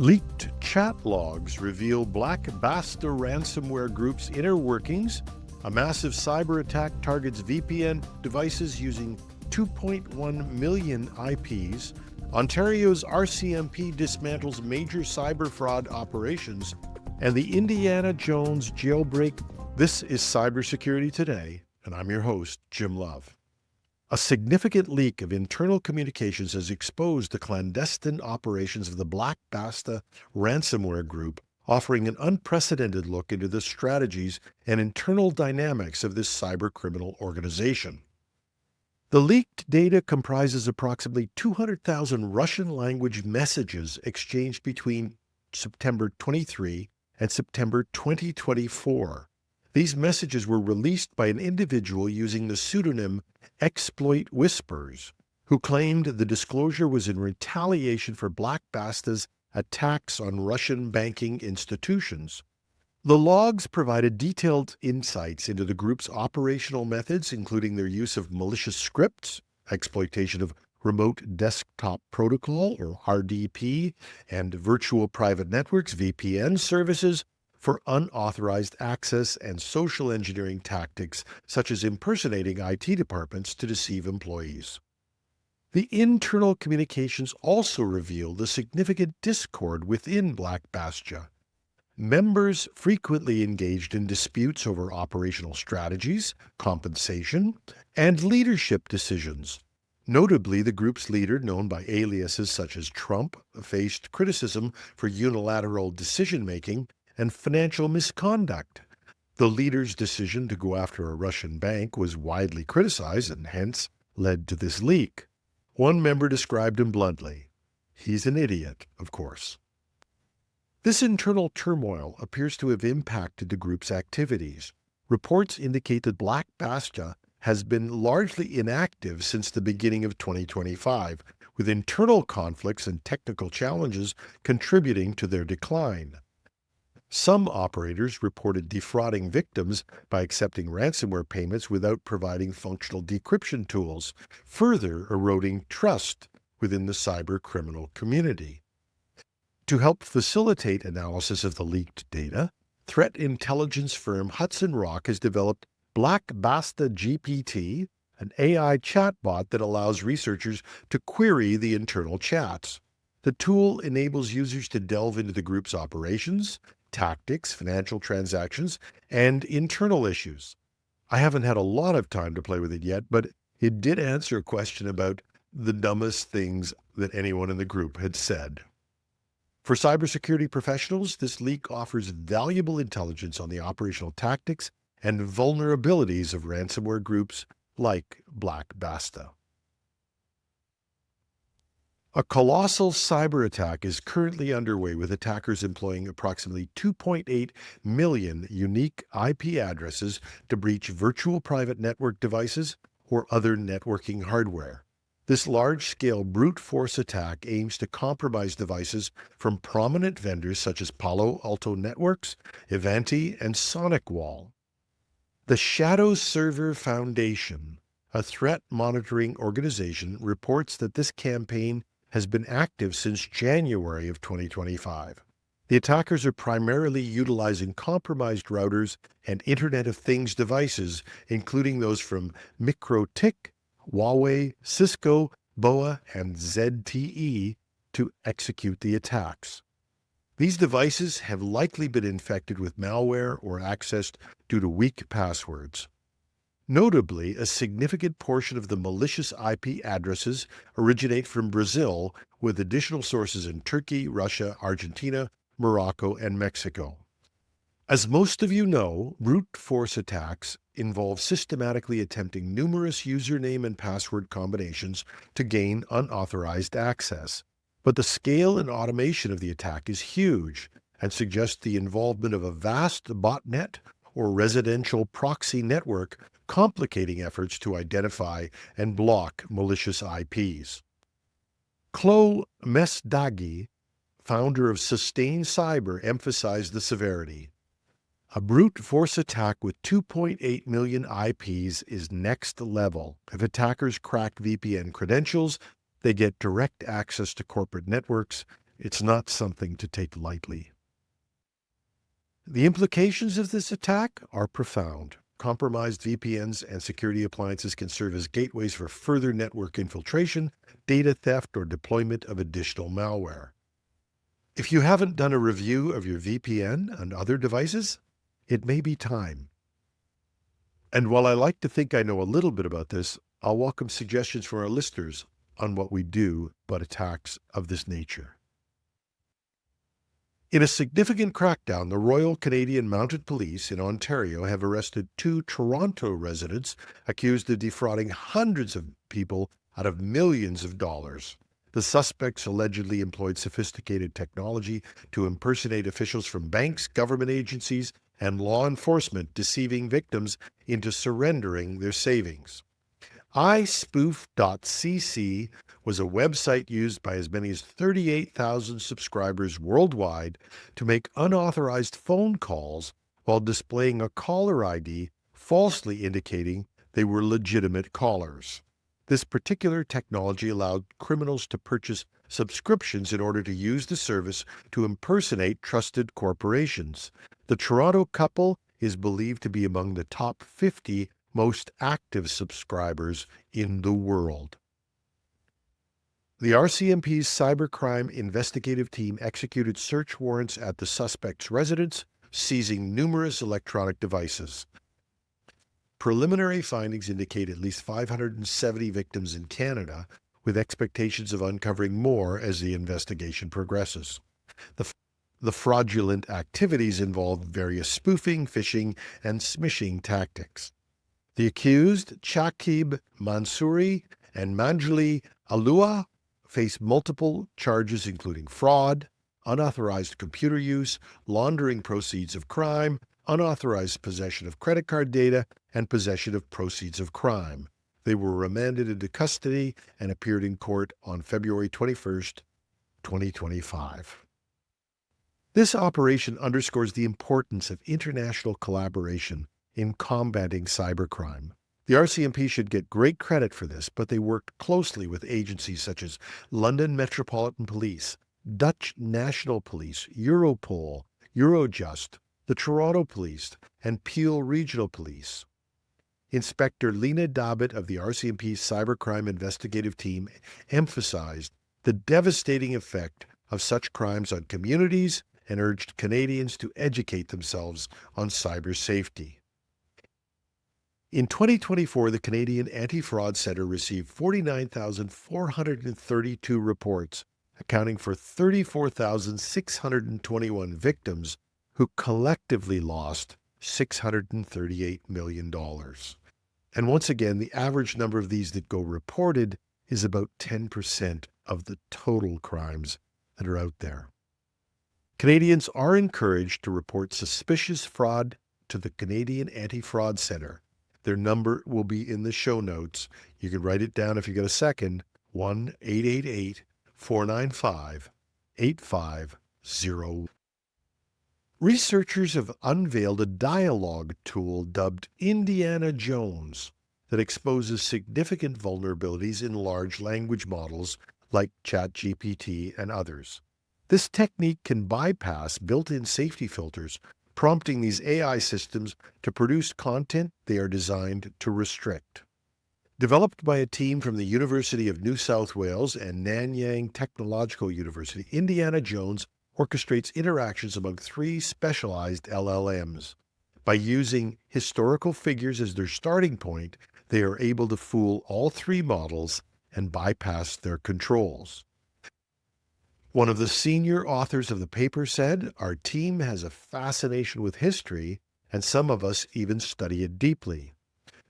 Leaked chat logs reveal Blackbasta ransomware group's inner workings. A massive cyber attack targets VPN devices using 2.1 million IPs. Ontario's RCMP dismantles major cyber fraud operations. And the Indiana Jones jailbreak. This is Cybersecurity Today, and I'm your host, Jim Love. A significant leak of internal communications has exposed the clandestine operations of the Blackbasta ransomware group, offering an unprecedented look into the strategies and internal dynamics of this cybercriminal organization. The leaked data comprises approximately 200,000 Russian-language messages exchanged between September 23 and September 2024. These messages were released by an individual using the pseudonym Exploit Whispers, who claimed the disclosure was in retaliation for Blackbasta's attacks on Russian banking institutions. The logs provided detailed insights into the group's operational methods, including their use of malicious scripts, exploitation of remote desktop protocol, or RDP, and virtual private networks, VPN services, for unauthorized access and social engineering tactics such as impersonating IT departments to deceive employees. The internal communications also reveal the significant discord within Blackbasta. Members frequently engaged in disputes over operational strategies, compensation, and leadership decisions. Notably, the group's leader, known by aliases such as Trump, faced criticism for unilateral decision-making and financial misconduct. The leader's decision to go after a Russian bank was widely criticized and hence led to this leak. One member described him bluntly. He's an idiot, of course. This internal turmoil appears to have impacted the group's activities. Reports indicate that Blackbasta has been largely inactive since the beginning of 2025, with internal conflicts and technical challenges contributing to their decline. Some operators reported defrauding victims by accepting ransomware payments without providing functional decryption tools, further eroding trust within the cyber criminal community. To help facilitate analysis of the leaked data, threat intelligence firm Hudson Rock has developed Blackbasta GPT, an AI chatbot that allows researchers to query the internal chats. The tool enables users to delve into the group's operations, tactics, financial transactions, and internal issues. I haven't had a lot of time to play with it yet, but it did answer a question about the dumbest things that anyone in the group had said. For cybersecurity professionals, this leak offers valuable intelligence on the operational tactics and vulnerabilities of ransomware groups like Blackbasta. A colossal cyber attack is currently underway, with attackers employing approximately 2.8 million unique IP addresses to breach virtual private network devices or other networking hardware. This large-scale brute force attack aims to compromise devices from prominent vendors such as Palo Alto Networks, Ivanti, and SonicWall. The Shadow Server Foundation, a threat monitoring organization, reports that this campaign has been active since January of 2025. The attackers are primarily utilizing compromised routers and Internet of Things devices, including those from MikroTik, Huawei, Cisco, BOA, and ZTE, to execute the attacks. These devices have likely been infected with malware or accessed due to weak passwords. Notably, a significant portion of the malicious IP addresses originate from Brazil, with additional sources in Turkey, Russia, Argentina, Morocco, and Mexico. As most of you know, brute force attacks involve systematically attempting numerous username and password combinations to gain unauthorized access. But the scale and automation of the attack is huge and suggests the involvement of a vast botnet or residential proxy network, complicating efforts to identify and block malicious IPs. Chloe Mesdaghi, founder of Sustain Cyber, emphasized the severity. A brute force attack with 2.8 million IPs is next level. If attackers crack VPN credentials, they get direct access to corporate networks, It's not something to take lightly. The implications of this attack are profound. Compromised VPNs and security appliances can serve as gateways for further network infiltration, data theft, or deployment of additional malware. If you haven't done a review of your VPN and other devices, it may be time. And while I like to think I know a little bit about this, I'll welcome suggestions from our listeners on what we do about attacks of this nature. In a significant crackdown, the Royal Canadian Mounted Police in Ontario have arrested 2 Toronto residents accused of defrauding hundreds of people out of millions of dollars. The suspects allegedly employed sophisticated technology to impersonate officials from banks, government agencies, and law enforcement, deceiving victims into surrendering their savings. ispoof.cc was a website used by as many as 38,000 subscribers worldwide to make unauthorized phone calls while displaying a caller ID, falsely indicating they were legitimate callers. This particular technology allowed criminals to purchase subscriptions in order to use the service to impersonate trusted corporations. The Toronto couple is believed to be among the top 50 most active subscribers in the world. The RCMP's cybercrime investigative team executed search warrants at the suspect's residence, seizing numerous electronic devices. Preliminary findings indicate at least 570 victims in Canada, with expectations of uncovering more as the investigation progresses. The fraudulent activities involved various spoofing, phishing, and smishing tactics. The accused, Chakib Mansouri and Manjali Alua, face multiple charges including fraud, unauthorized computer use, laundering proceeds of crime, unauthorized possession of credit card data, and possession of proceeds of crime. They were remanded into custody and appeared in court on February 21st, 2025. This operation underscores the importance of international collaboration in combating cybercrime. The RCMP should get great credit for this, but they worked closely with agencies such as London Metropolitan Police, Dutch National Police, Europol, Eurojust, the Toronto Police, and Peel Regional Police. Inspector Lena Dobbett of the RCMP's Cybercrime Investigative Team emphasized the devastating effect of such crimes on communities and urged Canadians to educate themselves on cyber safety. In 2024, the Canadian Anti-Fraud Centre received 49,432 reports, accounting for 34,621 victims who collectively lost $638 million. And once again, the average number of these that go reported is about 10% of the total crimes that are out there. Canadians are encouraged to report suspicious fraud to the Canadian Anti-Fraud Centre. Their number will be in the show notes. You can write it down if you get a second. 1-888-495-8501. Researchers have unveiled a dialogue tool dubbed Indiana Jones that exposes significant vulnerabilities in large language models like ChatGPT and others. This technique can bypass built-in safety filters, prompting these AI systems to produce content they are designed to restrict. Developed by a team from the University of New South Wales and Nanyang Technological University, Indiana Jones orchestrates interactions among 3 specialized LLMs. By using historical figures as their starting point, they are able to fool all 3 models and bypass their controls. One of the senior authors of the paper said, "Our team has a fascination with history, and some of us even study it deeply.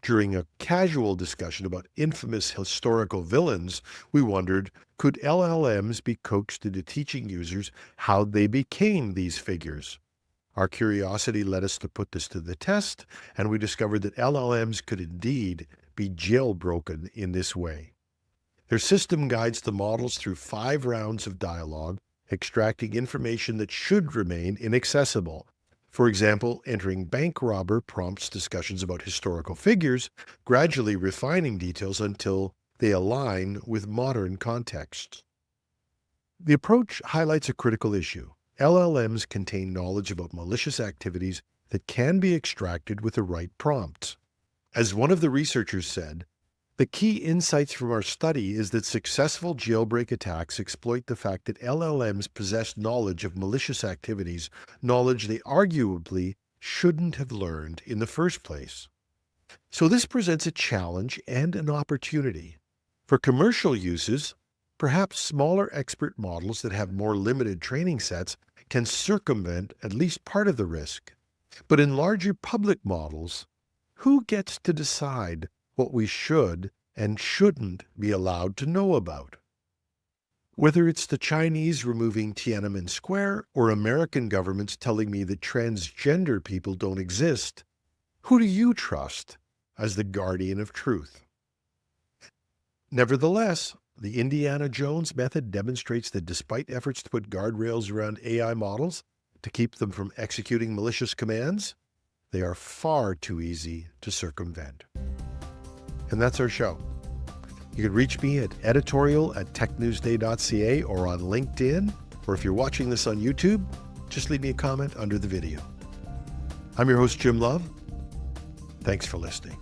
During a casual discussion about infamous historical villains, we wondered, could LLMs be coaxed into teaching users how they became these figures? Our curiosity led us to put this to the test, and we discovered that LLMs could indeed be jailbroken in this way." Their system guides the models through 5 rounds of dialogue, extracting information that should remain inaccessible. For example, entering bank robber prompts discussions about historical figures, gradually refining details until they align with modern contexts. The approach highlights a critical issue. LLMs contain knowledge about malicious activities that can be extracted with the right prompts. As one of the researchers said, the key insights from our study is that successful jailbreak attacks exploit the fact that LLMs possess knowledge of malicious activities, knowledge they arguably shouldn't have learned in the first place. So this presents a challenge and an opportunity. For commercial uses, perhaps smaller expert models that have more limited training sets can circumvent at least part of the risk. But in larger public models, who gets to decide what we should and shouldn't be allowed to know about? Whether it's the Chinese removing Tiananmen Square or American governments telling me that transgender people don't exist, who do you trust as the guardian of truth? Nevertheless, the Indiana Jones method demonstrates that despite efforts to put guardrails around AI models to keep them from executing malicious commands, they are far too easy to circumvent. And that's our show. You can reach me at editorial@technewsday.ca or on LinkedIn, or if you're watching this on YouTube, just leave me a comment under the video. I'm your host, Jim Love. Thanks for listening.